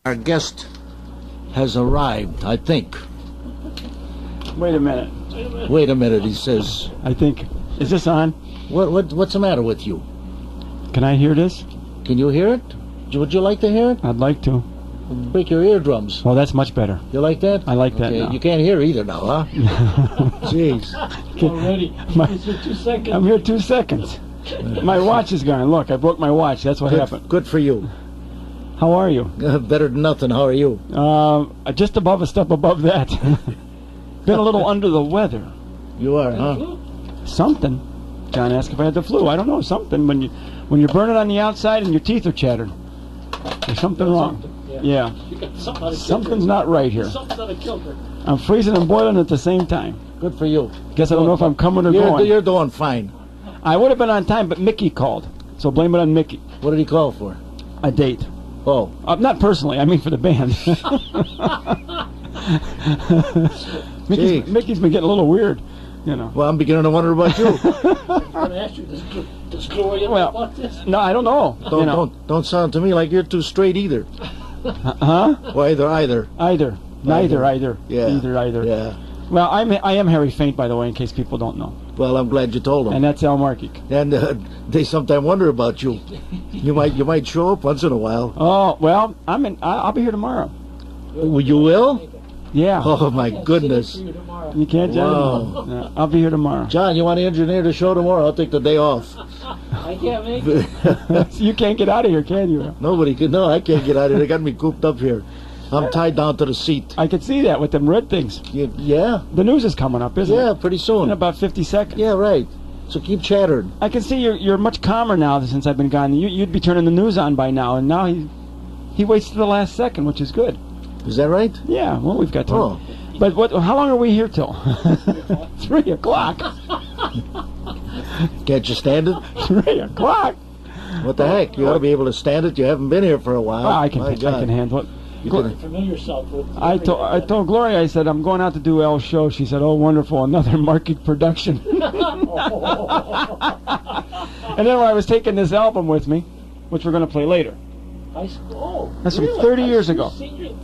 Our guest has arrived, I think. Wait a minute. Wait a minute, he says. I think. Is this on? What's the matter with you? Can I hear this? Can you hear it? Would you like to hear it? I'd like to. Break your eardrums. Well, that's much better. You like that? I like that now. You can't hear either now, huh? Jeez. Already. It's for 2 seconds. I'm here 2 seconds. My watch is gone. Look, I broke my watch. That's what happened. Good for you. How are you? Better than nothing. How are you? Just above a step above that. Been a little under the weather. You are, huh? Something. John asked if I had the flu. I don't know. Something. When you're burning on the outside and your teeth are chattering, there's something wrong. Yeah. Something's not right here. Something's out of kilter. I'm freezing and boiling at the same time. Good for you. Guess I don't know if I'm coming or going. You're doing fine. I would have been on time, but Mickey called. So blame it on Mickey. What did he call for? A date. Oh. Not personally. I mean for the band. Mickey's been getting a little weird, you know. Well, I'm beginning to wonder about you. I'm going to ask you, does Gloria know about this? No, I don't know. Don't sound to me like you're too straight either. Huh? Well, either. Neither. Yeah. Either. Yeah. Well, I am Harry Faint, by the way, in case people don't know. Well, I'm glad you told them. And that's Al Markic. And they sometimes wonder about you. You might show up once in a while. Oh well, I'll be here tomorrow. You will? Yeah. Oh my goodness. You can't judge me. Yeah, I'll be here tomorrow. John, you want to engineer the show tomorrow? I'll take the day off. I can't make it. You can't get out of here, can you? Nobody can. No, I can't get out of here. They got me cooped up here. I'm tied down to the seat. I can see that with them red things. Yeah. The news is coming up, isn't it? Yeah, pretty soon. In about 50 seconds. Yeah, right. So keep chattering. I can see you're much calmer now since I've been gone. You'd be turning the news on by now, and now he waits to the last second, which is good. Is that right? Yeah, well, we've got time. Oh. But how long are we here till? 3 o'clock. Can't you stand it? 3 o'clock. What the heck? You ought to be able to stand it. You haven't been here for a while. I can handle it. Familiar yourself with I told Gloria, I said, I'm going out to do El's show. She said, oh, wonderful, another Markic production. And then when I was taking this album with me, which we're going to play later. That's from 30 years ago.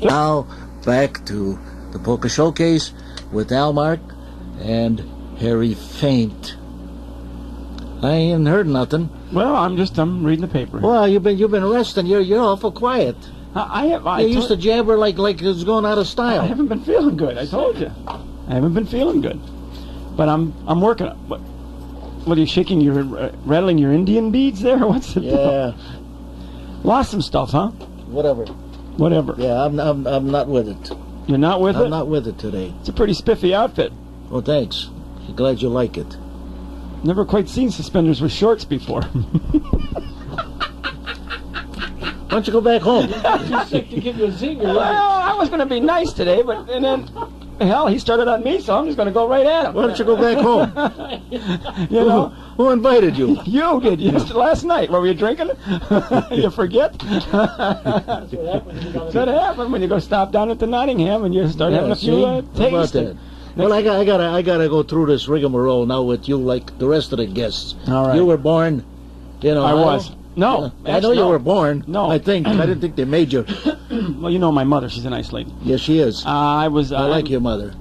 Now, back to the Polka Showcase with Al Mark and Harry Faint. I ain't heard nothing. Well, I'm reading the paper. Well, you've been resting. You're awful quiet. You used to jabber like it was going out of style. I haven't been feeling good. I told you, I haven't been feeling good. But I'm working. What are you shaking? You're rattling your Indian beads there? What's the deal? Lost some stuff, huh? Whatever. Yeah, I'm not with it. You're not with it? I'm not with it today. It's a pretty spiffy outfit. Well, thanks. I'm glad you like it. Never quite seen suspenders with shorts before. Why don't you go back home? Too sick to give you a zinger. Well, I was going to be nice today, and then, hell, he started on me, so I'm just going to go right at him. Why don't you go back home? You know? Who invited you? You did. Last night. Were you drinking? You forget? That's what happened when you go stop down at the Nottingham and you start having a few tastes. Well, I gotta go through this rigmarole now with you, like the rest of the guests. All right. You were born, I was. No, I know you were born. No, I didn't think they made you. Well, you know my mother. She's a nice lady. Yes, she is. I like your mother.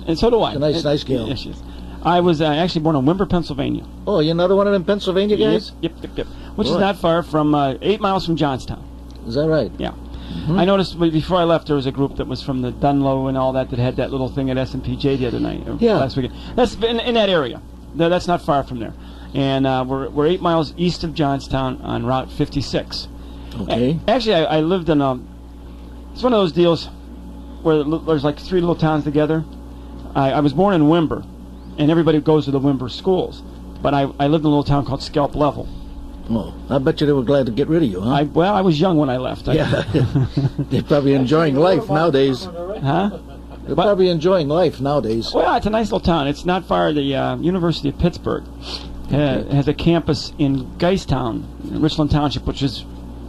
And so do I. She's a nice girl. Yes, she is. I was actually born in Wimber, Pennsylvania. Oh, you're another one of them Pennsylvania guys? Yep. Which is not far from 8 miles from Johnstown. Is that right? Yeah. Mm-hmm. I noticed before I left there was a group that was from the Dunlow and all that had that little thing at S&PJ the other night. Last weekend. That's in that area. That's not far from there. And we're 8 miles east of Johnstown on Route 56. Okay. Actually, I lived in it's one of those deals where there's like 3 little towns together. I was born in Wimber, and everybody goes to the Wimber schools. But I lived in a little town called Scalp Level. Oh, I bet you they were glad to get rid of you, huh? I was young when I left. Yeah. They're probably enjoying life nowadays. Huh? They're probably enjoying life nowadays. Well, it's a nice little town. It's not far. The University of Pittsburgh has a campus in Geistown, Richland Township, which is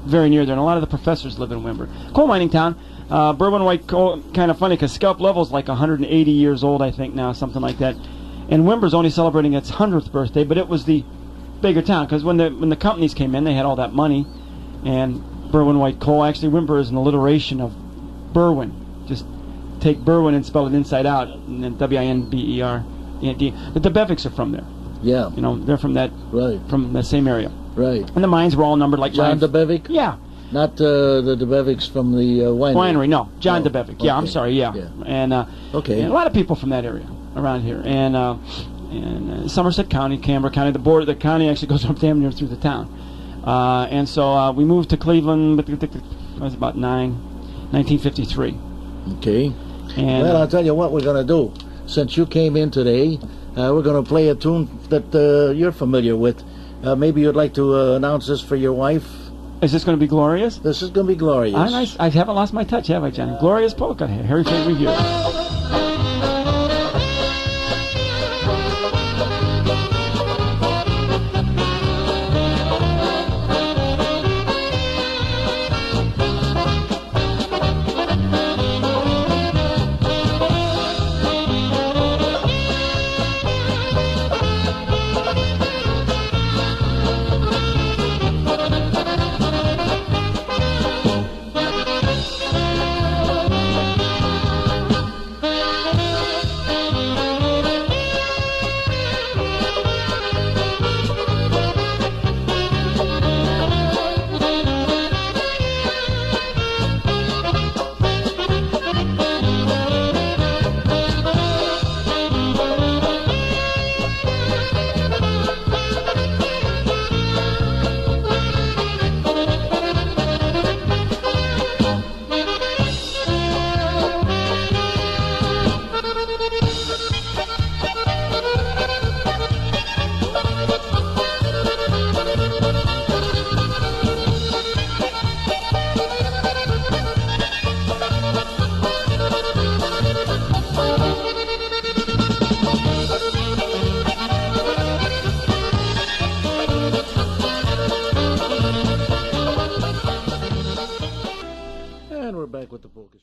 very near there, and a lot of the professors live in Wimber. Coal mining town. Bourbon White coal, kind of funny because Scalp Level is like 180 years old, I think now, something like that. And Wimber's only celebrating its 100th birthday, but it was the bigger town because when the companies came in, they had all that money, and Berwyn White Coal. Actually, Wimber is an alliteration of Berwyn. Just take Berwyn and spell it inside out, and then Winber. The DeBevics are from there. Yeah. You know, they're from that same area. Right. And the mines were all numbered like John DeBevic? Yeah. Not the DeBevics from the winery. Winery, no. John DeBevic. Yeah, okay. I'm sorry, yeah. And, okay. And a lot of people from that area around here. And Somerset County, Canberra County, the border, the county actually goes up damn near through the town. And so we moved to Cleveland, it was about 1953. Okay. And, well, I'll tell you what we're going to do. Since you came in today, we're going to play a tune that you're familiar with. Maybe you'd like to announce this for your wife. Is this going to be Glorious? This is going to be Glorious. Nice. I haven't lost my touch, have I, Johnny? Glorious Polka. Harry Faint Review.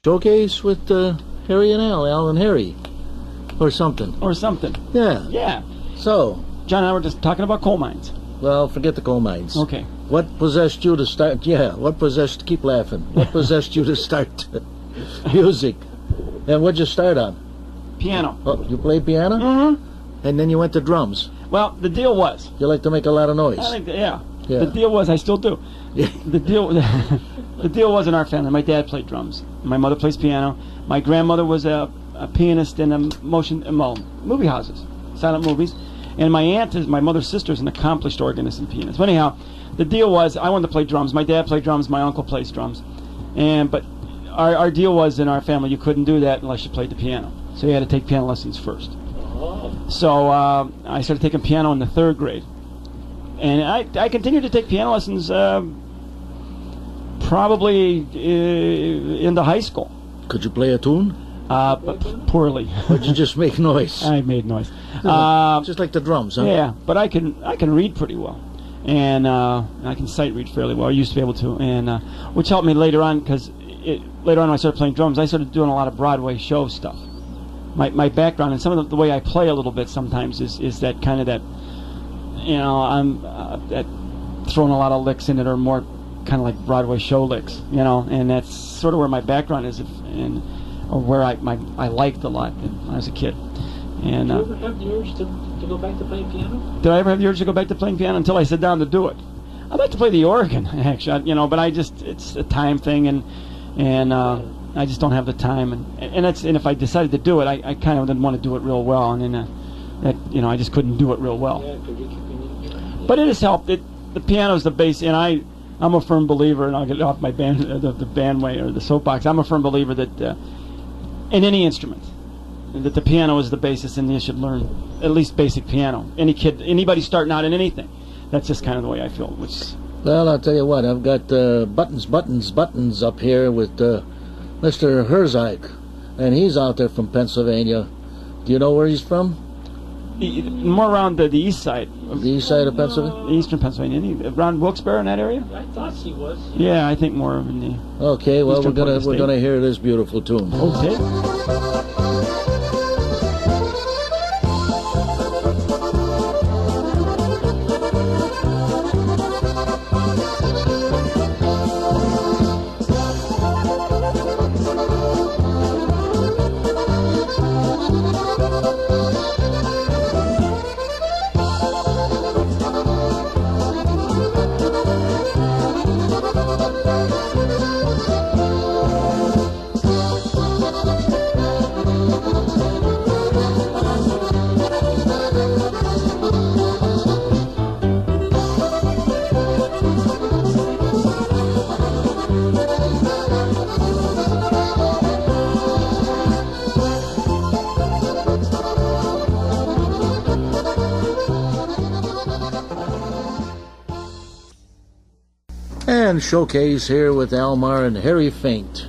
Showcase with Harry and Al and Harry. Or something. Yeah. Yeah. So, John and I were just talking about coal mines. Well, forget the coal mines. Okay. What possessed you to start? Yeah, keep laughing. What possessed you to start music? And what'd you start on? Piano. Oh, you played piano? Mm-hmm. And then you went to drums. Well, the deal was... You like to make a lot of noise. I think yeah. The deal was, I still do. Yeah. The deal was in our family. My dad played drums. My mother plays piano. My grandmother was a pianist in movie houses, silent movies. And my aunt, my mother's sister, is an accomplished organist and pianist. But anyhow, the deal was I wanted to play drums. My dad played drums. My uncle plays drums. But our deal was in our family you couldn't do that unless you played the piano. So you had to take piano lessons first. So I started taking piano in the 3rd grade. And I continued to take piano lessons probably into high school. Could you play a tune? Poorly. Or did you just make noise? I made noise. Just like the drums, huh? Yeah, but I can read pretty well. And I can sight read fairly well. I used to be able to. And which helped me later on, because later on when I started playing drums, I started doing a lot of Broadway show stuff. My background and some of the way I play a little bit sometimes is that kind of that, I'm throwing a lot of licks in it, or more kind of like Broadway show licks, and that's sort of where my background is, or where I liked a lot when I was a kid. And did you ever have the urge to go back to playing piano? Did I ever have the urge to go back to playing piano until I sat down to do it? I'd like to play the organ, actually, but it's a time thing, and I just don't have the time, and if I decided to do it, I kind of didn't want to do it real well, and then I just couldn't do it real well. Yeah, but it has helped. The piano's the base, and I'm a firm believer, and I'll get off my the bandway or the soapbox. I'm a firm believer that in any instrument, that the piano is the basis, and you should learn at least basic piano. Anybody starting out in anything, that's just kind of the way I feel. Well, I'll tell you what, I've got buttons up here with Mr. Herzog, and he's out there from Pennsylvania. Do you know where he's from? More around the east side. The east side of Pennsylvania? Eastern Pennsylvania. Around Wilkes-Barre in that area? I thought he was. Yeah, I think more in the... Okay, well, we're gonna hear this beautiful tune. Okay. Showcase here with Almar and Harry Faint.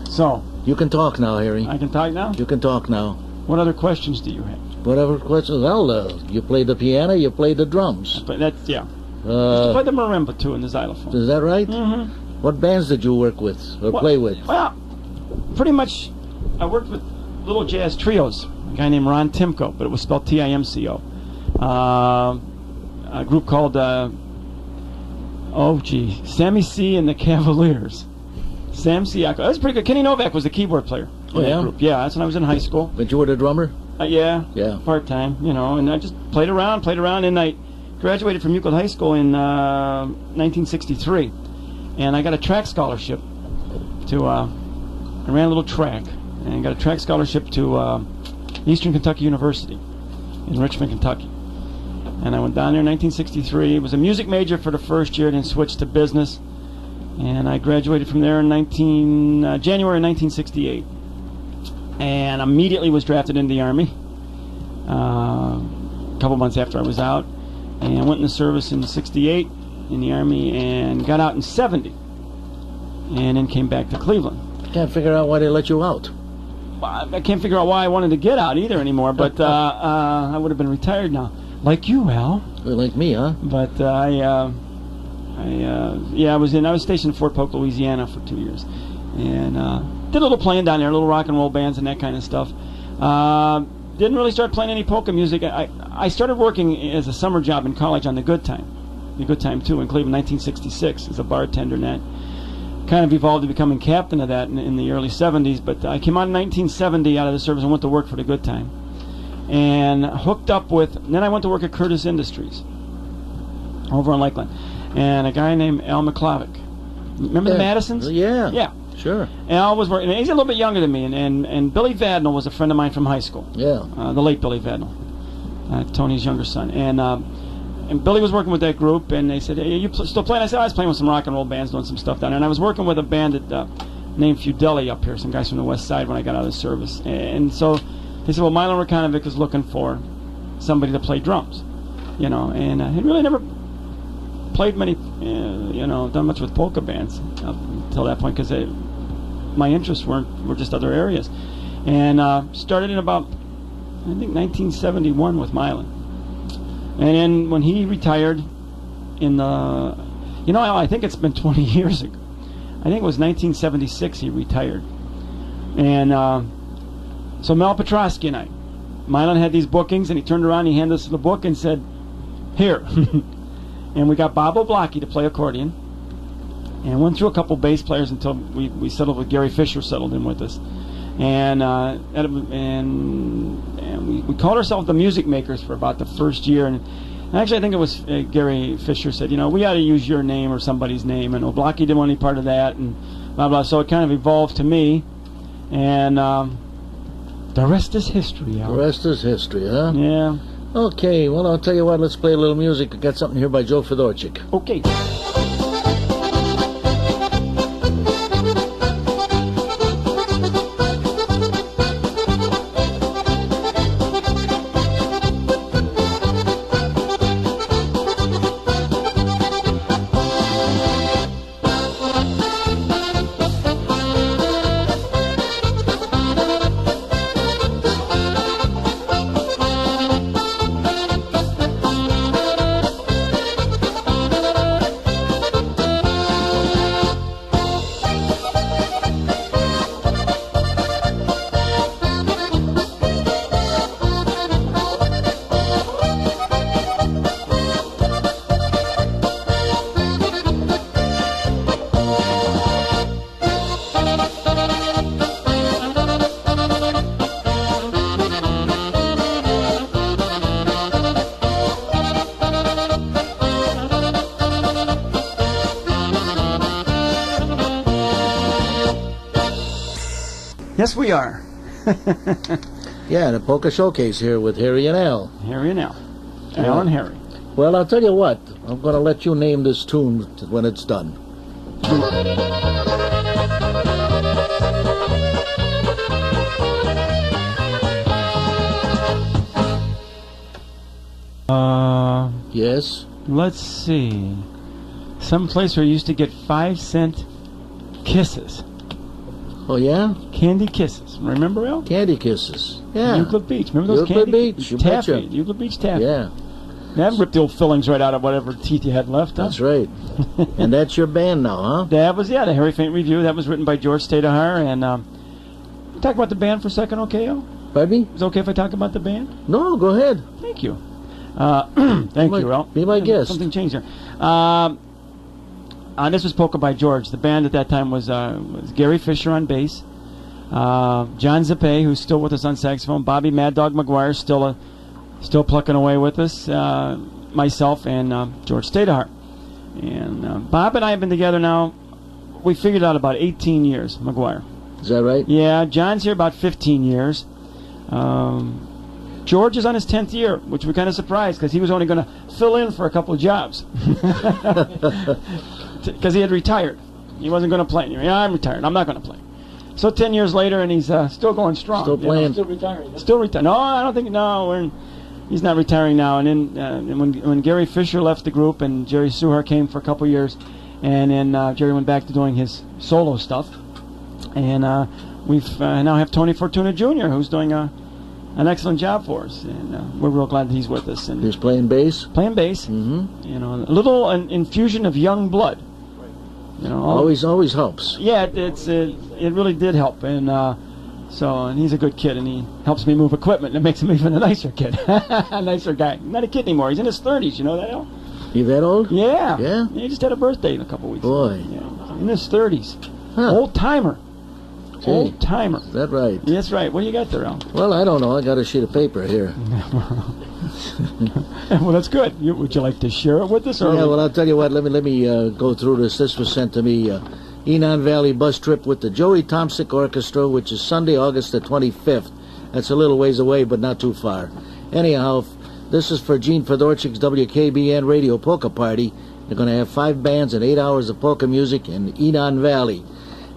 So, You can talk now, Harry. I can talk now? You can talk now. What other questions do you have? Whatever questions. Well, you played the piano, you played the drums. But that's, yeah. I played the marimba, too, and the xylophone. Is that right? Mm-hmm. What bands did you work with or play with? Well, pretty much, I worked with little jazz trios. A guy named Ron Timko, but it was spelled Timco. A group called, Sammy C. and the Cavaliers. Sam Siak. That was pretty good. Kenny Novak was the keyboard player in that group. Yeah, that's when I was in high school. But you were the drummer? Yeah. Yeah. Part-time, and I just played around, and I graduated from Euclid High School in 1963. And I got a track scholarship to, I ran a little track, and got a track scholarship to Eastern Kentucky University in Richmond, Kentucky. And I went down there in 1963. Was a music major for the first year, then switched to business. And I graduated from there in January 1968. And immediately was drafted into the Army a couple months after I was out. And went in the service in 68 in the Army and got out in 70. And then came back to Cleveland. Can't figure out why they let you out. I can't figure out why I wanted to get out either anymore, but I would have been retired now. Like you, Al. Like me, huh? But I was stationed in Faint-Polka, Louisiana for 2 years, and did a little playing down there, little rock and roll bands and that kind of stuff. Didn't really start playing any polka music. I started working as a summer job in college on the Good Time 2 in Cleveland, 1966, as a bartender, and that kind of evolved to becoming captain of that in the early 70s. But I came out in 1970 out of the service and went to work for the Good Time, and hooked up with. Then I went to work at Curtis Industries over in Lakeland. And a guy named Al McClavick. Remember the Madisons? Yeah. Yeah. Sure. Al was working. He's a little bit younger than me, and Billy Vadnal was a friend of mine from high school. Yeah. The late Billy Vadnal, Tony's younger son. And Billy was working with that group, and they said, "Hey, you still playing?" I said, "I was playing with some rock and roll bands, doing some stuff down there." And I was working with a band named Fudeli up here, some guys from the West Side when I got out of the service. And so they said, "Well, Milo Rakanovic is looking for somebody to play drums," and he really never played many, done much with polka bands up until that point, because my interests were just other areas. And started in about, I think, 1971 with Milan. And then when he retired I think it's been 20 years ago. I think it was 1976 he retired. And so Mel Petrosky and I, Milan had these bookings, and he turned around, he handed us the book and said, "Here." And we got Bob Oblocki to play accordion, and went through a couple bass players until we settled with Gary Fisher, settled in with us, and we called ourselves the Music Makers for about the first year. And actually, I think it was Gary Fisher said, we ought to use your name or somebody's name, and Oblocki didn't want any part of that, and blah blah. So it kind of evolved to me, and the rest is history. Al. The rest is history, huh? Yeah. Okay, well, I'll tell you what, let's play a little music. I got something here by Joe Fedorchik. Okay. Yes, we are. Yeah, the Polka Showcase here with Harry and Al. Harry and Al. Al and Harry. Well, I'll tell you what. I'm going to let you name this tune when it's done. Yes. Let's see. some place where you used to get 5-cent kisses. Oh, yeah? Candy kisses. Remember, Al? Candy kisses. Yeah. Euclid Beach. Remember those Euclid candy? Beach, you taffy. betcha. Euclid Beach taffy. Yeah. That ripped the old fillings right out of whatever teeth you had left. Huh? That's right. And that's your band now, huh? That was, the Harry Faint Review. That was written by George Stadahar. And talk about the band for a second, okay, Al? Pardon me? Is it okay if I talk about the band? No, go ahead. Thank you. Thank you, Al. Be my guest. Something changed there. This was Polka by George. The band at that time was Gary Fisher on bass, John Zappe, who's still with us on saxophone, Bobby Mad Dog McGuire, still plucking away with us, myself, and George Stadahar. And Bob and I have been together now, we figured out about 18 years, McGuire. Is that right? Yeah, John's here about 15 years. George is on his 10th year, which we're kind of surprised because he was only going to fill in for a couple of jobs. Because he had retired. He wasn't going to play. Yeah, I'm retired. I'm not going to play. So 10 years later, and he's still going strong. Still playing. Still retiring. Still retired. No, I don't think. No, he's not retiring now. And then when Gary Fisher left the group and Jerry Suhar came for a couple of years, and then Jerry went back to doing his solo stuff. And we've now have Tony Fortuna Jr., who's doing an excellent job for us, and we're real glad that he's with us. And He's playing bass? playing bass. Mm-hmm. You know, a little infusion of young blood. You know, Always helps. yeah, it really did help, and and he's a good kid, and he helps me move equipment, and it makes him even a nicer kid, a nicer guy. Not a kid anymore. He's in his 30s. You know that, Al? You that old? Yeah. Yeah? He just had a birthday in a couple weeks. Boy. Yeah, in his 30s. Huh. Old timer. Gee. Old timer. Is that right? That's right. What do you got there, Al? Well, I don't know. I got a sheet of paper here. Well, that's good. Would you like to share it with us? Or Yeah, well, I'll tell you what. Let me go through this. This was sent to me. Enon Valley bus trip with the Joey Tomsic Orchestra, which is Sunday, August the 25th. That's a little ways away, but not too far. Anyhow, this is for Gene Fedorchik's WKBN Radio Polka Party. They're going to have 5 bands and 8 hours of polka music in Enon Valley.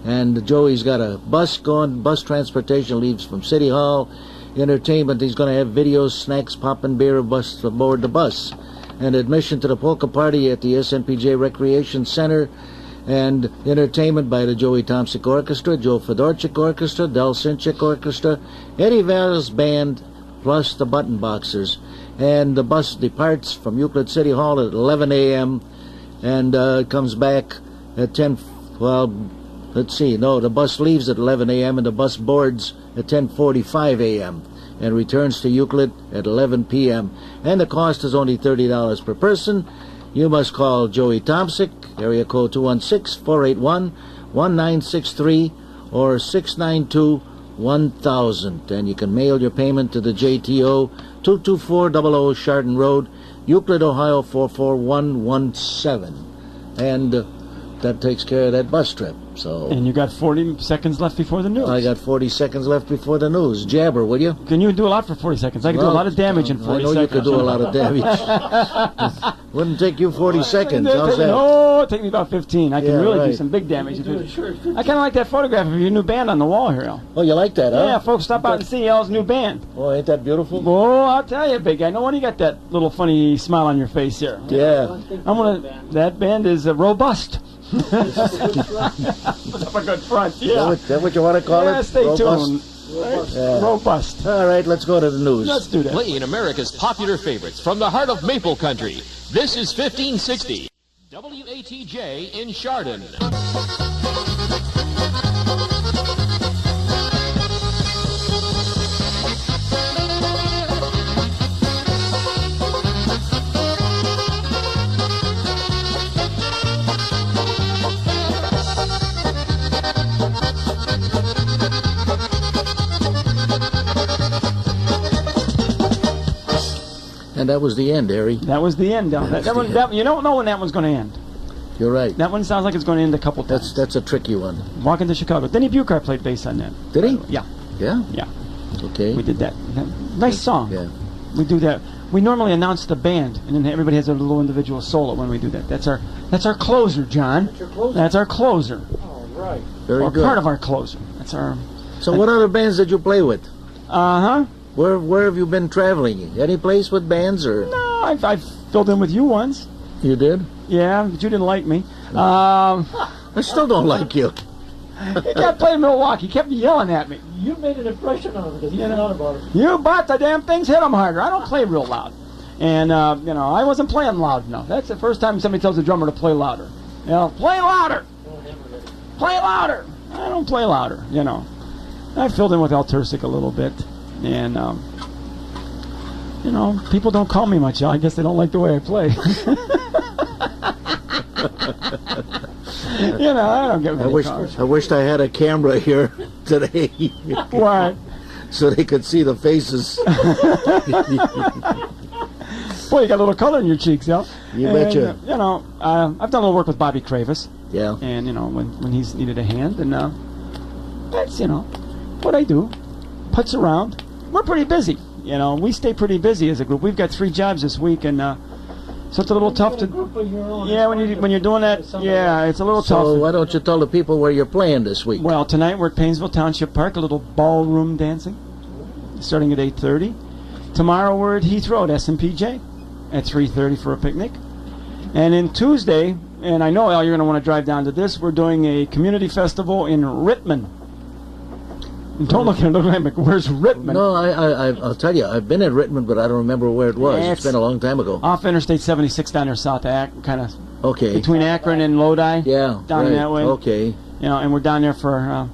And Joey's got a bus going. Bus transportation leaves from City Hall. Entertainment, he's going to have videos, snacks, pop and beer aboard the bus. And admission to the polka party at the SNPJ Recreation Center. And entertainment by the Joey Tomsic Orchestra, Joe Fedorchik Orchestra, Del Sinchik Orchestra, Eddie Val's band, plus the Button Boxers. And the bus departs from Euclid City Hall at 11 a.m. and comes back at 10. Well, let's see. No, the bus leaves at 11 a.m. and the bus boards at 10:45 a.m. and returns to Euclid at 11 p.m. And the cost is only $30 per person. You must call Joey Tomsic, area code 216-481-1963 or 692-1000. And you can mail your payment to the JTO 22400 Chardon Road, Euclid, Ohio 44117. And that takes care of that bus trip. So And you got 40 seconds left before the news. I got 40 seconds left before the news. Jabber, will you? Can you do a lot for 40 seconds? I can do a lot of damage in 40 I know seconds. you could do a lot of damage. Wouldn't take you 40 seconds. How's that? No, it take me about 15. I can Yeah, really do right. some big damage. You do it short. I kind of like that photograph of your new band on the wall here, Al. Oh, you like that, huh? Yeah, folks, stop out and see Al's new band. Oh, ain't that beautiful? Oh, I'll tell you, big guy. No wonder you got that little funny smile on your face here. Yeah. That band is robust. Put up a good front, yeah. Is that what you want to call Yeah, it? stay Robust? tuned. Yeah. Robust. All right, let's go to the news. Let's do that. Playing America's popular favorites from the heart of Maple Country. This is 1560 WATJ in Chardon. And that was the end, Harry. That was the end, Al. You don't know when that one's going to end. You're right. That one sounds like it's going to end a couple times. That's a tricky one. Walking to Chicago. Denny Buchar played bass on that. Did he? Yeah, Yeah? yeah. Okay. We did that. Nice song. Yeah. We do that. We normally announce the band, and then everybody has a little individual solo when we do that. That's our closer, John. That's your closer? That's our closer. All right. Very Or good. part of our closer. That's our... So what other bands did you play with? Uh-huh. Where have you been traveling? Any place with bands or? No, I've filled in with you once. You did? Yeah, but you didn't like me. I still don't like you. He kept playing Milwaukee. He kept yelling at me. You made an impression on him because he forgot about it. You bought the damn things, hit them harder. I don't play real loud. And, you know, I wasn't playing loud enough. That's the first time somebody tells the drummer to play louder. You know, play louder. Play louder. I don't play louder, you know. I filled in with Altersic a little bit. And, you know, people don't call me much. I guess they don't like the way I play. You know, I don't get many calls. I wished I had a camera here today. What? So they could see the faces. Boy, you got a little color in your cheeks, yo. You betcha. You know, I've done a little work with Bobby Kravis. Yeah. And, you know, when he's needed a hand. And that's, you know, what I do. Putz around. We're pretty busy. You know, we stay pretty busy as a group. We've got 3 jobs this week, and so it's a little tough to. Yeah, when you're doing that, yeah, it's a little tough. So why don't you tell the people where you're playing this week? Well, tonight we're at Painesville Township Park, a little ballroom dancing, starting at 8:30. Tomorrow we're at Heathrow at SMPJ at 3:30 for a picnic, and then Tuesday, and I know Al, you're going to want to drive down to this. We're doing a community festival in Rittman. Don't look at it. Where's Rittman? No, I'll tell you. I've been at Rittman, but I don't remember where it was. Yeah, it's been a long time ago. Off Interstate 76 down there south of Akron, kind of Okay. between Akron and Lodi. Yeah. Down right. that way. Okay. You know, and we're down there for,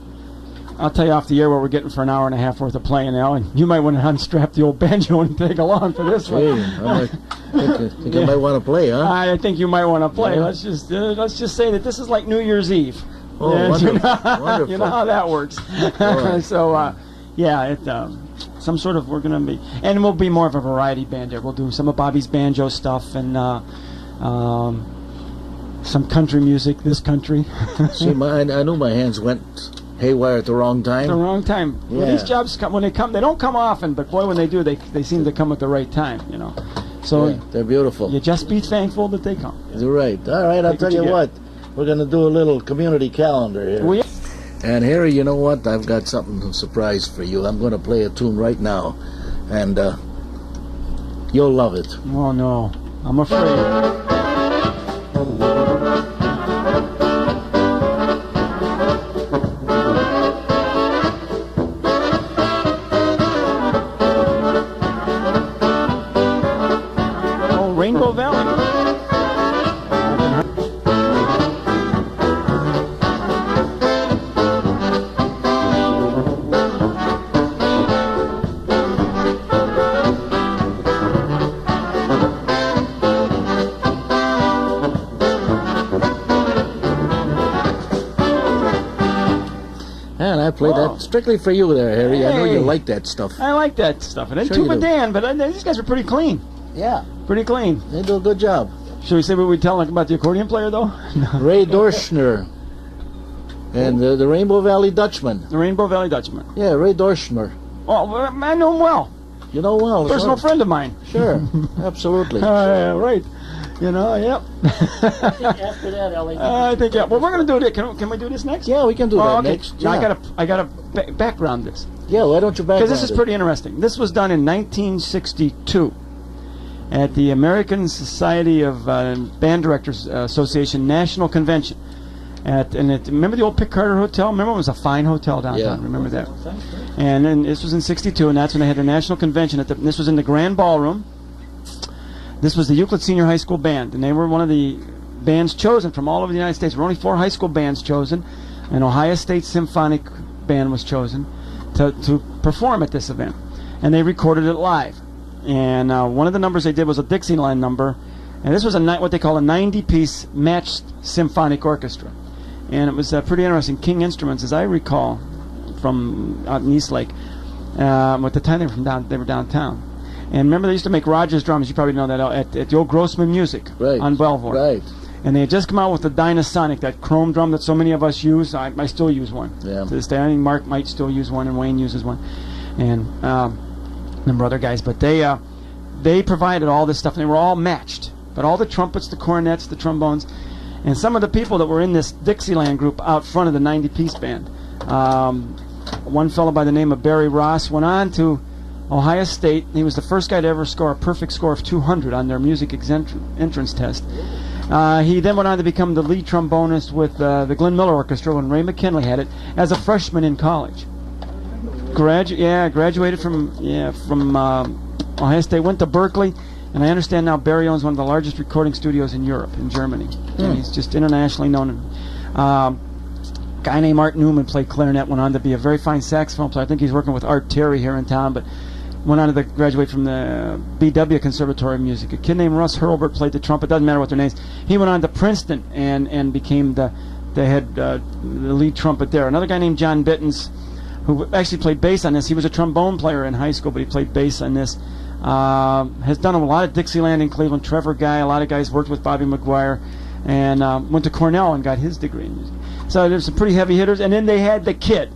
I'll tell you off the air what we're getting for an hour and a half worth of playing now, and you might want to unstrap the old banjo and take along for this one. Hey, I think I might want to play, huh? I think you might want to play. Yeah. Let's just say that this is like New Year's Eve. Oh, Yeah, wonderful. Wonderful. You know how that works. right. So, yeah, some sort of, we're going to be, and we'll be more of a variety band there. We'll do some of Bobby's banjo stuff and some country music, this country. See, I knew my hands went haywire at the wrong time. The wrong time. Yeah. Well, these jobs come, when they come, they don't come often, but boy, when they do, they seem to come at the right time, you know. So Yeah, they're beautiful. you just be thankful that they come. You're right. All right, I'll Take tell what you you get. what. We're going to do a little community calendar here. We, And Harry, you know what? I've got something to surprise for you. I'm going to play a tune right now, and you'll love it. oh no, I'm afraid. Oh, Rainbow Valley. And I played Whoa. that strictly for you there, Harry. I know you Hey. like that stuff. I like that stuff. And then Sure you Tuba do. Dan, but these guys are pretty clean. Yeah, Pretty clean. they do a good job. Should we say what we tell them about the accordion player, though? No. Ray Dorschner and the Rainbow Valley Dutchman. The Rainbow Valley Dutchman. Yeah, Ray Dorschner. Oh, I know him well. You know well. Personal sure. friend of mine. Sure, absolutely. Right. You know, yep. After that, I think, yeah. Well, we're going to do it. Can we do this next? Yeah, we can do Oh, that okay. next. Now, Yeah. I got to background this. Yeah, why don't you back Because this is pretty interesting. This was done in 1962 at the American Society of Band Directors Association National Convention. Remember the old Pick Carter Hotel? Remember it was a fine hotel downtown. Yeah. Remember that? And then this was in '62, and that's when they had their national convention. This was in the Grand Ballroom. This was the Euclid Senior High School Band, and they were one of the bands chosen from all over the United States. There were only 4 high school bands chosen. An Ohio State Symphonic Band was chosen to perform at this event, and they recorded it live. And one of the numbers they did was a Dixieland number, and this was what they call a 90-piece matched symphonic orchestra. And it was pretty interesting. King Instruments, as I recall, from out in Eastlake, at the time they were downtown. And remember, they used to make Rogers drums. You probably know that at the old Grossman Music Right. on Belvoir. Right. And they had just come out with the Dynasonic, that chrome drum that so many of us use. I still use one. Yeah. To this day, I think Mark might still use one, and Wayne uses one, and a number of other guys. But they provided all this stuff, and they were all matched. But all the trumpets, the cornets, the trombones, and some of the people that were in this Dixieland group out front of the 90-piece band. One fellow by the name of Barry Ross went on to Ohio State. He was the first guy to ever score a perfect score of 200 on their music entrance test. He then went on to become the lead trombonist with the Glenn Miller Orchestra when Ray McKinley had it as a freshman in college. Graduated from Ohio State, went to Berkeley, and I understand now Barry owns one of the largest recording studios in Europe, in Germany. And he's just internationally known. Guy named Art Newman played clarinet, went on to be a very fine saxophone player. I think he's working with Art Terry here in town, but went on to graduate from the BW Conservatory of Music. A kid named Russ Hurlbert played the trumpet. Doesn't matter what their names. He went on to Princeton and became the lead trumpet there. Another guy named John Bittens, who actually played bass on this. He was a trombone player in high school, but he played bass on this. Has done a lot of Dixieland in Cleveland. Trevor Guy, a lot of guys worked with Bobby McGuire, and went to Cornell and got his degree in music. So there's some pretty heavy hitters. And then they had the kid,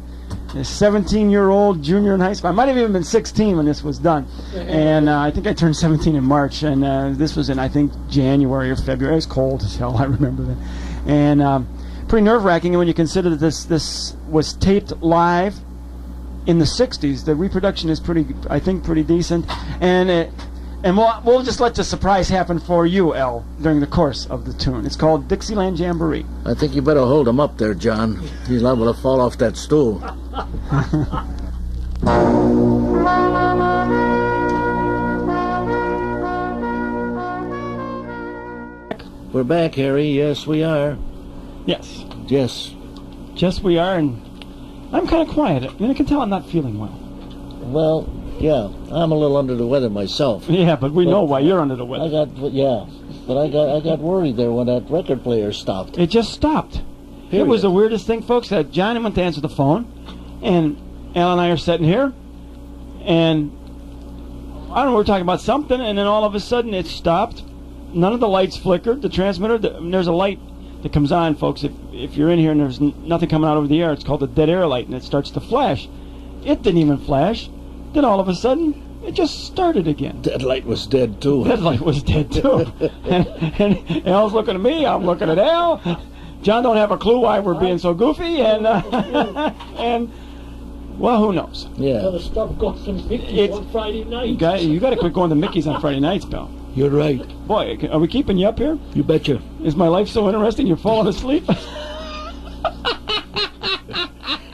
a 17-year-old junior in high school. I might have even been 16 when this was done. And I think I turned 17 in March, and this was in, I think, January or February. It was cold as hell, I remember that. And pretty nerve-wracking when you consider that this was taped live in the 60s. The reproduction is pretty decent. And we'll just let the surprise happen for you, El, during the course of the tune. It's called Dixieland Jamboree. I think you better hold him up there, John. He's liable to fall off that stool. We're back, Harry. Yes, we are. Yes. Yes. Yes, we are, and I'm kind of quiet. I mean, I can tell I'm not feeling well. Well, yeah, I'm a little under the weather myself. Yeah, but we know why you're under the weather. I got worried there when that record player stopped. It just stopped. Period. It was the weirdest thing, folks. That Johnny went to answer the phone, and Al and I are sitting here, and I don't know, we're talking about something, and then all of a sudden it stopped. None of the lights flickered. The transmitter, there's a light that comes on, folks. If you're in here and there's nothing coming out over the air, it's called the dead air light, and it starts to flash. It didn't even flash. Then all of a sudden, it just started again. That light was dead, too. That light was dead, too. and Al's looking at me, I'm looking at Al. John don't have a clue why we're being so goofy, and well, who knows? Yeah. The stuff goes to Mickey's on Friday night. You got to quit going to Mickey's on Friday nights, pal. You're right. Boy, are we keeping you up here? You betcha. Is my life so interesting you're falling asleep?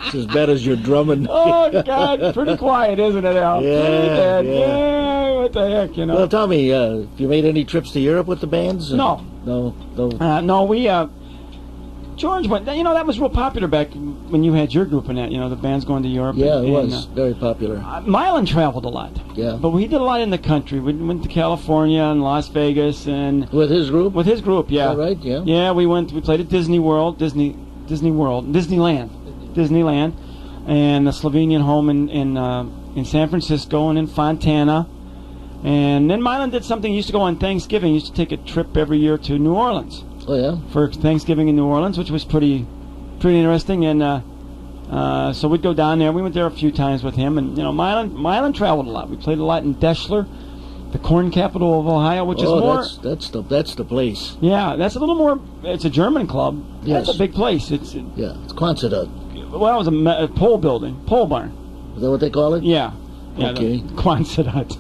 It's as bad as your drumming. Oh, God, pretty quiet, isn't it, Al? Yeah, Pretty bad. yeah. What the heck, you know? Well, tell me, have you made any trips to Europe with the bands? No. No, we, George went, that was real popular back when you had your group in that, the bands going to Europe. Yeah, it was very popular. Mylan traveled a lot. Yeah. But we did a lot in the country. We went to California and Las Vegas and... With his group? With his group, yeah. Is that right? Yeah. Yeah, we played at Disneyland, and the Slovenian home in San Francisco and in Fontana. And then Mylan did something. He used to go on Thanksgiving. He used to take a trip every year to New Orleans. Oh, yeah? For Thanksgiving in New Orleans, which was pretty interesting. And so we'd go down there. We went there a few times with him. And, Mylan traveled a lot. We played a lot in Deschler, the corn capital of Ohio, which is more... that's the place. Yeah, that's a little more... It's a German club. Yes. That's a big place. It's Quonset. Well, it was a pole barn. Is that what they call it? Yeah. Okay. The Quonset hut.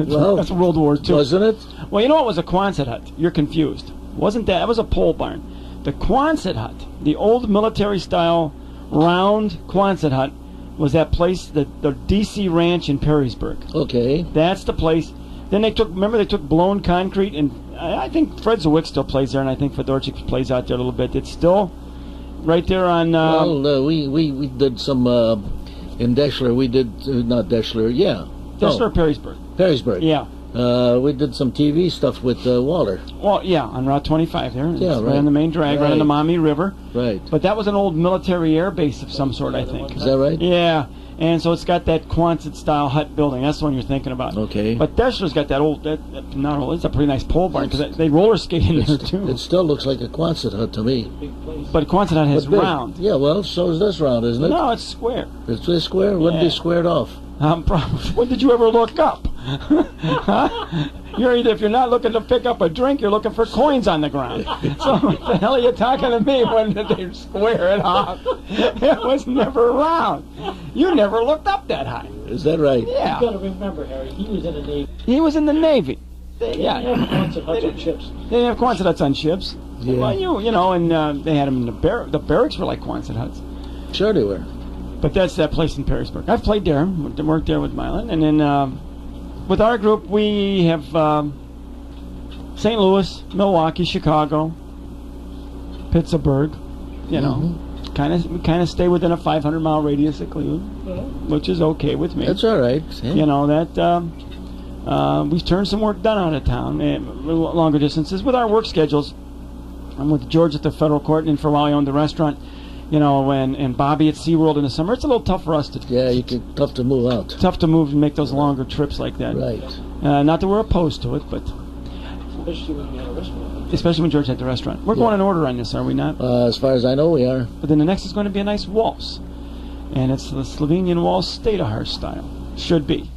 Well, that's World War II. Wasn't it? Well, you know what was a Quonset hut? You're confused. Wasn't that? That was a pole barn. The Quonset hut, the old military-style round Quonset hut, was that place, the D.C. Ranch in Perrysburg. Okay. That's the place. Then they took blown concrete, and I think Fred Zwick still plays there, and I think Fedorchik plays out there a little bit. It's still right there on... we did some... in Deschler, we did... not Deschler, yeah. Deschler or Perrysburg? Perrysburg. Yeah. We did some TV stuff with Walter. Well, yeah, on Route 25 there. Yeah, right on the main drag, right on the Maumee River. Right. But that was an old military air base of some sort, I think. Is that right? Yeah. And so it's got that Quonset-style hut building. That's the one you're thinking about. Okay. But Deschler's got that old... not old. It's a pretty nice pole barn because they roller skate in there, too. It still looks like a Quonset hut to me. But Quonset hut has round. Yeah, well, so is this round, isn't it? No, it's square. It's this square? Wouldn't be squared off. When did you ever look up? Huh? If you're not looking to pick up a drink, you're looking for coins on the ground. So what the hell are you talking to me? When did they square it off? It was never round. You never looked up that high. Is that right? Yeah. You got to remember, Harry, he was in the Navy. He was in the Navy. Yeah. Quonset huts and chips. They have Quonset huts on ships. Yeah. Well, you know, and they had them in the barracks were like Quonset huts. Sure they were. But that's that place in Perrysburg. I've played there, worked there with Mylan, and then with our group we have St. Louis, Milwaukee, Chicago, Pittsburgh. You know, we kind of stay within a 500-mile radius of Cleveland, which is okay with me. That's all right. Yeah. You know that we've turned some work done out of town, longer distances with our work schedules. I'm with George at the federal court, and for a while I owned the restaurant. You know, and Bobby at SeaWorld in the summer. It's a little tough for us to. Yeah, tough to move out. Tough to move and make those longer trips like that. Right. Not that we're opposed to it, but. Especially when you had a restaurant. Especially when George had the restaurant. We're going in order on this, are we not? As far as I know, we are. But then the next is going to be a nice waltz. And it's the Slovenian waltz Stadahar style. Should be.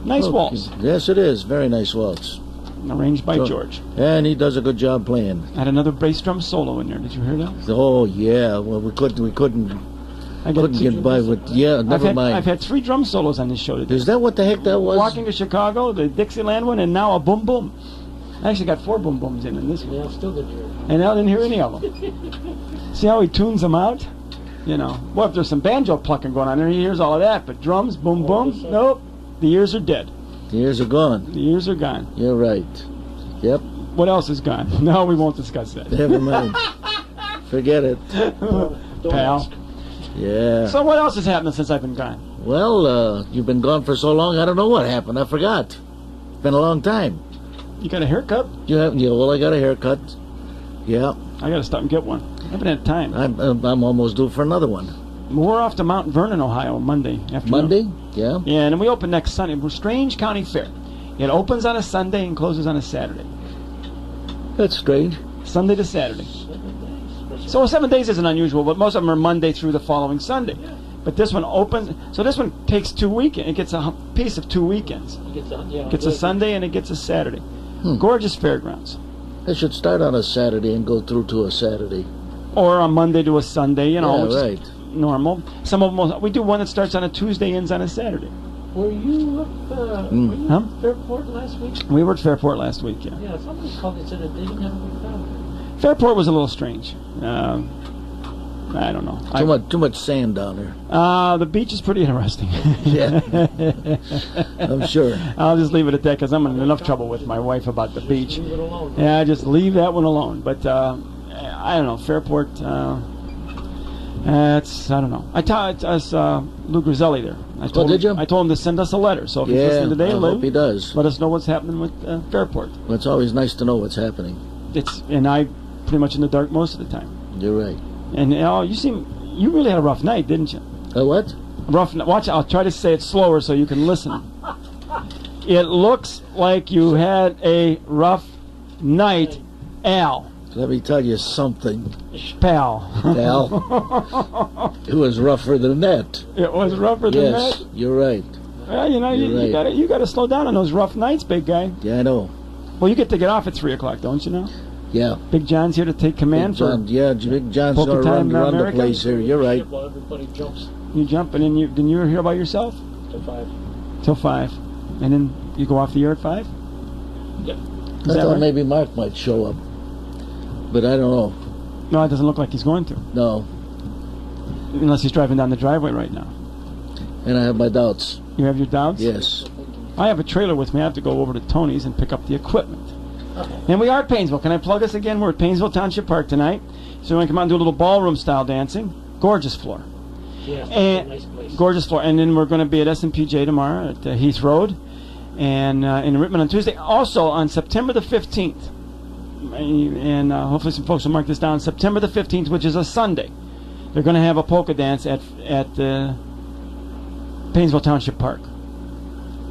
Nice waltz. Yes, it is. Very nice waltz. Arranged by George. And he does a good job playing. Had another bass drum solo in there. Did you hear that? Oh yeah. Well, we couldn't get by with. Yeah, never mind. I've had 3 drum solos on this show today. Is that what the heck that was? Walking to Chicago, the Dixieland one, and now a boom boom. I actually got 4 boom booms in this one. Yeah, I still didn't hear it. And I didn't hear any of them. See how he tunes them out? You know. Well, if there's some banjo plucking going on there, he hears all of that. But drums, boom boom, nope. The ears are dead. The ears are gone. The ears are gone. You're right. Yep. What else is gone? No, we won't discuss that. Never mind. Forget it. Pal. Yeah. So what else has happened since I've been gone? Well, you've been gone for so long, I don't know what happened. I forgot. It's been a long time. You got a haircut? You haven't? Yeah, well, I got a haircut. Yeah. I got to stop and get one. I haven't had time. I'm almost due for another one. We're off to Mount Vernon, Ohio, Monday afternoon. Monday? Yeah. Yeah, and then we open next Sunday. We're Strange County Fair. It opens on a Sunday and closes on a Saturday. That's strange. Sunday to Saturday. So 7 days isn't unusual, but most of them are Monday through the following Sunday. But this one opens, so this one takes 2 weekends. It gets a piece of 2 weekends. It gets a Sunday and it gets a Saturday. Gorgeous fairgrounds. They should start on a Saturday and go through to a Saturday. Or a Monday to a Sunday, you know, Yeah, which right. is normal. Some of them, we do one that starts on a Tuesday, ends on a Saturday. Were you at Fairport last week? We were at Fairport last week, yeah. Yeah, somebody called and said that they didn't have a big crowd. Fairport was a little strange. I don't know. Too much sand down there. The beach is pretty interesting. Yeah. I'm sure. I'll just leave it at that because I'm in enough trouble with my wife about the beach. Leave it alone. Yeah, just leave that one alone. But I don't know. Fairport, I don't know. I taught us Lou Griselli there. Did you? I told him to send us a letter. So if he's listening today, I Lou, hope he does. let us know what's happening with Fairport. Well, it's always nice to know what's happening. And I pretty much in the dark most of the time. You're right. And you really had a rough night, didn't you? What? Rough. Watch. I'll try to say it slower so you can listen. It looks like you had a rough night, Al. Let me tell you something, Pal. It was rougher than that. It was rougher than Yes, that? you're right. Well, you know, you got to slow down on those rough nights, big guy. Yeah, I know. Well, you get to get off at 3 o'clock, don't you know? Yeah. Big John's here to take command Big John, for... yeah, Big John's Polka going to Time run the America? place here. You're right. While everybody jumps You jump, and then didn't you hear about yourself? to 5. Till 5. And then you go off the air at 5? Yep. I thought maybe Mark might show up, but I don't know. No, it doesn't look like he's going to. No, Unless he's driving down the driveway right now. and I have my doubts. You have your doubts? Yes. I have a trailer with me. I have to go over to Tony's and pick up the equipment. And we are at Painesville. Can I plug us again? We're at Painesville Township Park tonight. So we're going to come out and do a little ballroom-style dancing. Gorgeous floor. Yeah, And nice place. gorgeous floor. And then we're going to be at S&PJ tomorrow at Heath Road. And in Rittman on Tuesday. Also on September the 15th. And hopefully some folks will mark this down. September the 15th, which is a Sunday. They're going to have a polka dance at Painesville Township Park.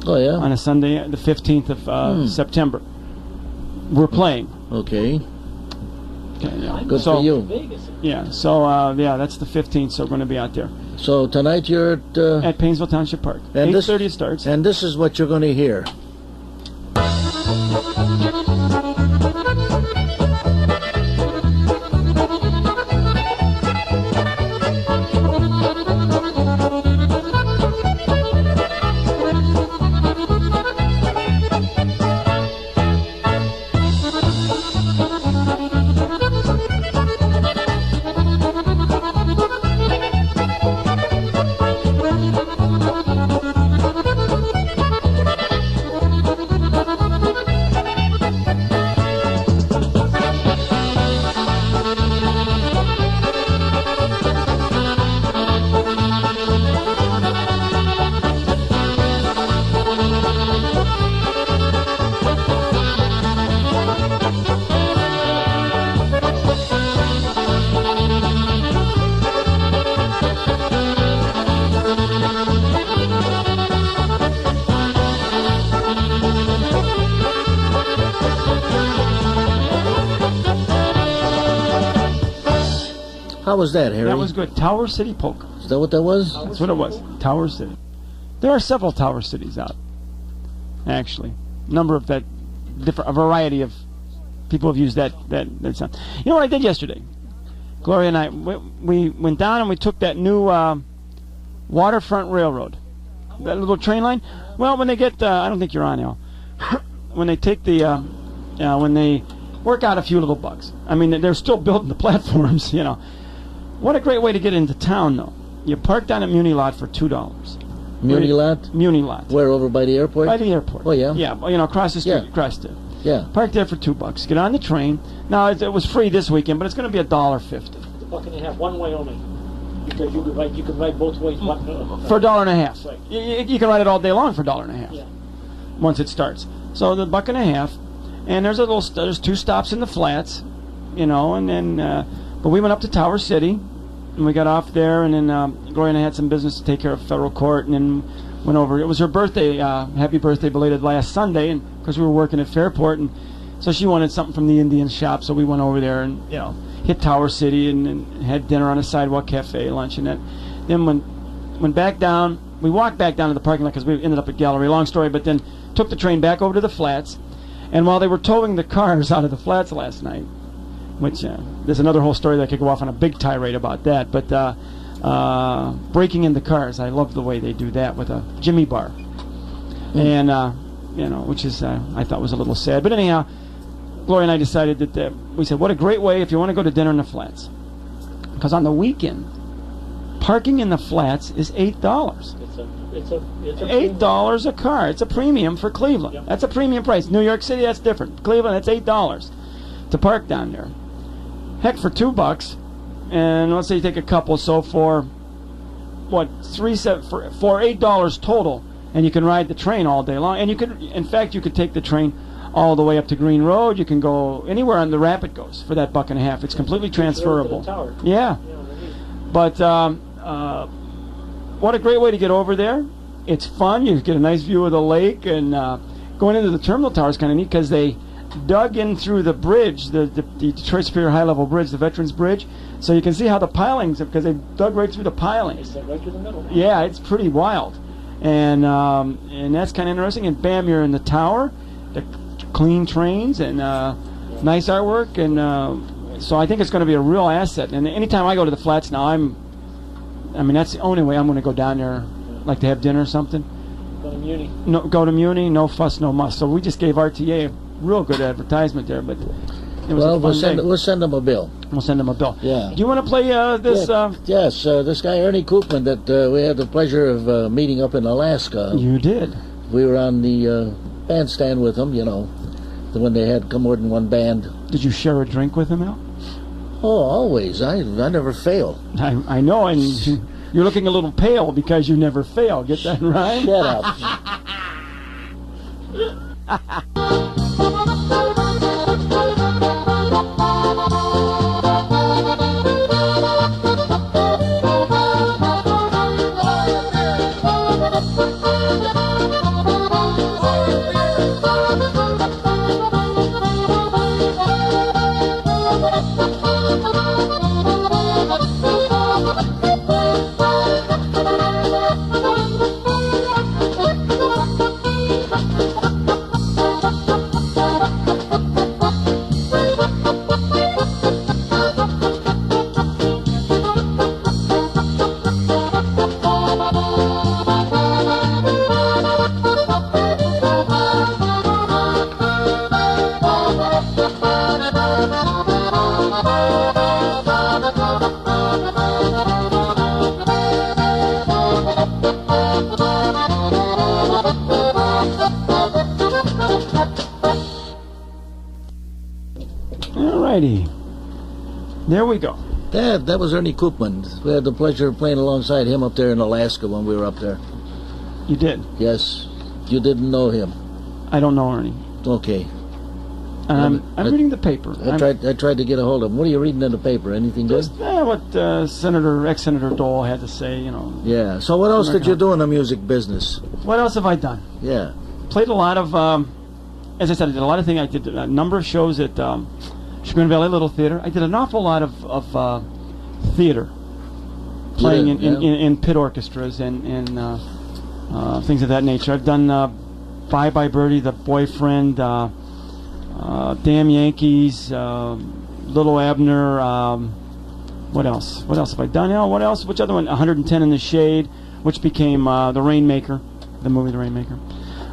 Oh, yeah? On a Sunday, the 15th of September. We're playing. Okay. Okay, yeah. Good So- for you. Vegas. Yeah, so that's the 15th, so we're going to be out there So tonight you're at Painesville Township Park. And this- 8:30 it starts. and this is what you're going to hear. How was that, Harry? That was good. Tower City Polka. Is that what that was? That's what it was. Tower City. There are several Tower Cities out, actually. Number of that, a variety of people have used that sound. You know what I did yesterday? Gloria and I, we went down and we took that new waterfront railroad, that little train line. Well, when they get, I don't think you're on, Al. When they take the, when they work out a few little bugs. I mean, they're still building the platforms, you know. What a great way to get into town, though. You park down at Muni Lot for $2. Muni Lot? Muni Lot. Where, over by the airport? By the airport. Oh, yeah? Yeah, well, you know, across the street, Yeah. across the... Yeah. Park there for $2. Get on the train. Now, it was free this weekend, but it's going to be $1.50. $1.50, one way only. Because you can ride both ways. For $1.50. Right. You can ride it all day long for $1.50. Yeah. Once it starts. So the $1.50, and there's 2 stops in the flats, you know, and then but we went up to Tower City, and we got off there, and then Gloria and I had some business to take care of federal court, and then went over. It was her birthday. Happy birthday belated last Sunday, and because we were working at Fairport, and so she wanted something from the Indian shop, so we went over there and, you know, hit Tower City and had dinner on a sidewalk cafe, lunch, and that. Then went back down. We walked back down to the parking lot because we ended up at Gallery. Long story, but then took the train back over to the flats. And while they were towing the cars out of the flats last night, which there's another whole story that I could go off on a big tirade about that, but breaking into cars, I love the way they do that with a Jimmy bar. And, you know, which is, I thought was a little sad. But anyhow, Gloria and I decided that we said, what a great way if you want to go to dinner in the flats. Because on the weekend, parking in the flats is $8. It's $8 a car. It's a premium for Cleveland. Yep. That's a premium price. New York City, that's different. Cleveland, it's $8 to park down there. Heck, for $2, and let's say you take a couple, so for what for $8 total, and you can ride the train all day long. And you could, in fact, you could take the train all the way up to Green Road. You can go anywhere on the Rapid goes for that $1.50. It's completely transferable. Yeah. But what a great way to get over there. It's fun. You get a nice view of the lake, and going into the terminal tower is kind of neat because they dug in through the bridge, the Detroit Superior High Level Bridge, the Veterans Bridge, so you can see how the pilings, because they dug right through the pilings. It's right through the middle. Yeah, it's pretty wild, and that's kind of interesting. And bam, you're in the tower, the clean trains, and nice artwork, and so I think it's going to be a real asset. And anytime I go to the flats now, that's the only way I'm going to go down there, like to have dinner or something. Go to Muni. No, go to Muni, no fuss, no muss. So we just gave RTA a real good advertisement there, but it was a fun day. We'll send them a bill. We'll send them a bill. Yeah. Do you want to play this? Yes, this guy Ernie Koopman that we had the pleasure of meeting up in Alaska. You did. We were on the bandstand with him, when they had come more than one band. Did you share a drink with him, Al? Oh, always. I never fail. I know, and you're looking a little pale because you never fail. Get that right? Shut up. Alrighty. There we go. That was Ernie Koopman. We had the pleasure of playing alongside him up there in Alaska when we were up there. You did? Yes. You didn't know him. I don't know Ernie. Okay. I'm reading the paper. I tried to get a hold of him. What are you reading in the paper? Anything good? Just what ex-Senator Dole had to say, Yeah. So what else did you do in the music business? What else have I done? Yeah. Played a lot of, as I said, I did a lot of things. I did a number of shows at Chagrin Valley Little Theater. I did an awful lot of theater, playing in pit orchestras and things of that nature. I've done Bye Bye Birdie, The Boyfriend, Damn Yankees, Little Abner. What else? What else have I done? What else? Which other one? 110 in the Shade, which became The Rainmaker, the movie The Rainmaker.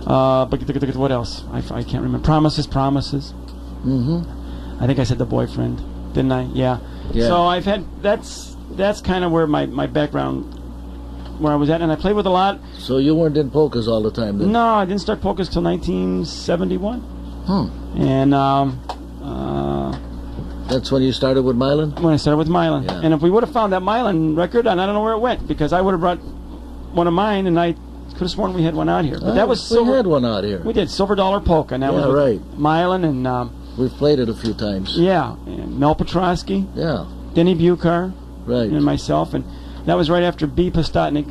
But what else? I can't remember. Promises. Mm-hmm. I think I said The Boyfriend, didn't I? Yeah. So I've had that's kind of where my background, where I was at, and I played with a lot. So you weren't in polkas all the time then? No, I didn't start polkas till 1971. And that's when you started with Milan? When I started with Milan. Yeah. And if we would have found that Milan record, and I don't know where it went, because I would have brought one of mine, and I could have sworn we had one out here. But that was Silver. We had one out here. We did Silver Dollar Polka, and that was with right. Milan and. We've played it a few times. Yeah, and Mel Petrosky. Yeah. Denny Bucar. Right. And myself, and that was right after B. Postotnik,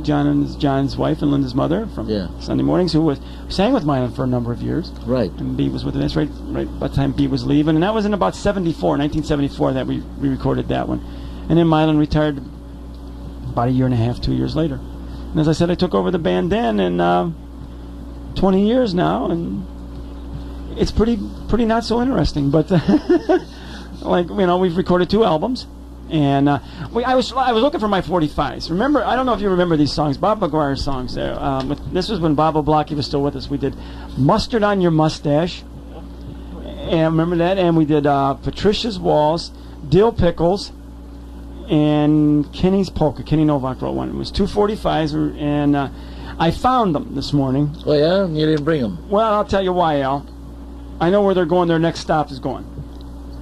John's wife and Linda's mother from Sunday Mornings, who sang with Milan for a number of years. Right. And B was with us right by the time B was leaving, and that was in about 1974, that we recorded that one. And then Milan retired about a year and a half, 2 years later. And as I said, I took over the band then, and 20 years now, and it's pretty not so interesting, but we've recorded 2 albums, and I was looking for my 45s. Remember, I don't know if you remember these songs, Bob McGuire's songs. There, this was when Bob Oblocki was still with us. We did "Mustard on Your Mustache," and remember that, and we did Patricia's Waltz, Dill Pickles, and Kenny's Polka. Kenny Novak wrote one. It was 2 45s, and I found them this morning. Oh yeah, you didn't bring them? Well, I'll tell you why, Al. I know where they're going. Their next stop is going.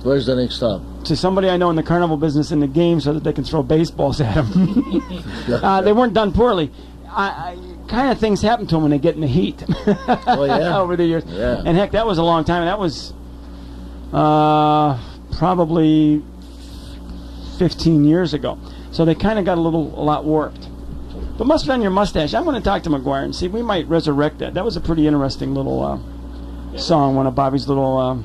Where's the next stop? To somebody I know in the carnival business in the game, so that they can throw baseballs at them. They weren't done poorly. Kind of things happen to them when they get in the heat. Oh, yeah? Over the years. Yeah. And heck, that was a long time. That was probably 15 years ago. So they kind of got a lot warped. But Must Be On Your Mustache, I'm going to talk to McGuire and see if we might resurrect that. That was a pretty interesting little song, one of Bobby's little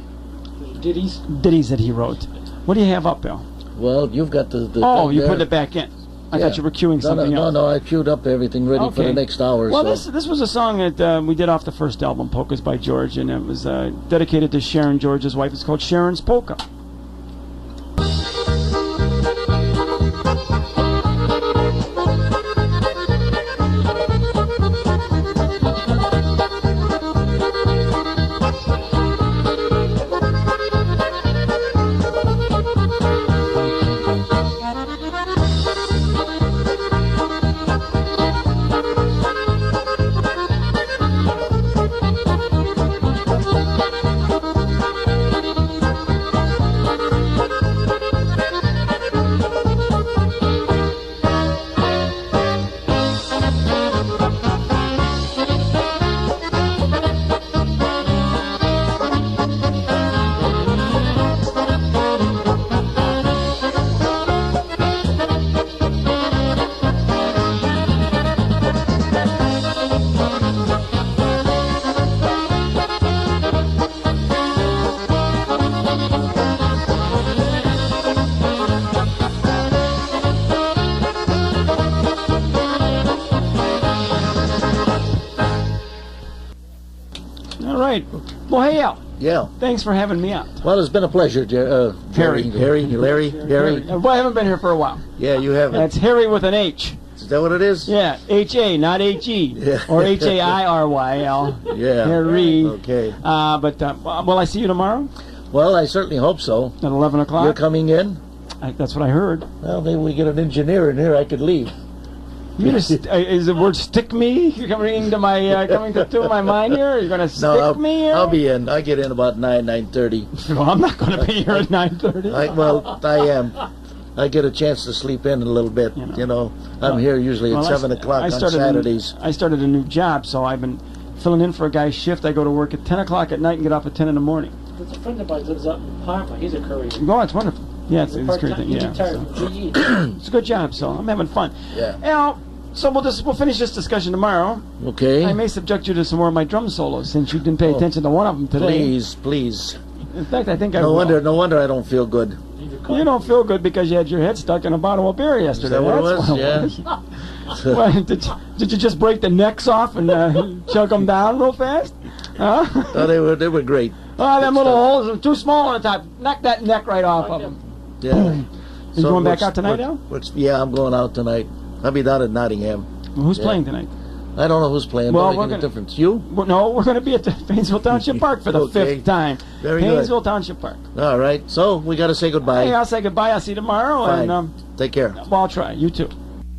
ditties that he wrote. What do you have up, Bill? Well, you've got the oh, thing you there. put it back in. I thought you were queuing something else. No, I queued up everything ready for the next hour. Well, so. this was a song that we did off the first album, Polkas by George, and it was dedicated to Sharon, George's wife. It's called Sharon's Polka. Well, hey, Al. Yeah. Thanks for having me out. Well, it's been a pleasure, Larry. Well, I haven't been here for a while. Yeah, you haven't. That's Harry with an H. Is that what it is? Yeah, H-A, not H-E. Yeah. Or H-A-I-R-Y-L. Yeah. Harry. Okay. Will I see you tomorrow? Well, I certainly hope so. At 11 o'clock? You're coming in? That's what I heard. Well, maybe we get an engineer in here. I could leave. Is the word "stick me" coming to my mind here? Are you going to stick me here? I'll be in. I get in about 9:30. Well, I'm not going to be here at 9:30. I am. I get a chance to sleep in a little bit. I'm here usually at 7 o'clock on Saturdays. I started a new job, so I've been filling in for a guy's shift. I go to work at 10 o'clock at night and get off at 10 in the morning. There's a friend of mine lives up in Parma. He's a courier. Oh, it's wonderful. Yeah, it's a great thing. Yeah, it's a good job, so I'm having fun. Yeah. So we'll finish this discussion tomorrow. Okay. I may subject you to some more of my drum solos since you didn't pay attention to one of them today. Please. In fact, I think I will. No wonder I don't feel good. You don't feel good because you had your head stuck in a bottle of beer yesterday. Is that what it was? Well, did you just break the necks off and chug them down real fast? Huh? Oh, they were great. Oh, them little holes are too small on the top. Knock that neck right off of them. Yeah. You going back out tonight, Al? Yeah, I'm going out tonight. I'll be down at Nottingham. Well, who's playing tonight? I don't know who's playing. Well, we're going to difference. You? No, we're going to be at the Painesville Township Park for the fifth time. Very Painesville good. Township Park. All right. So we got to say goodbye. Hey, I'll say goodbye. I'll see you tomorrow. Fine. And take care. Well, I'll try. You too.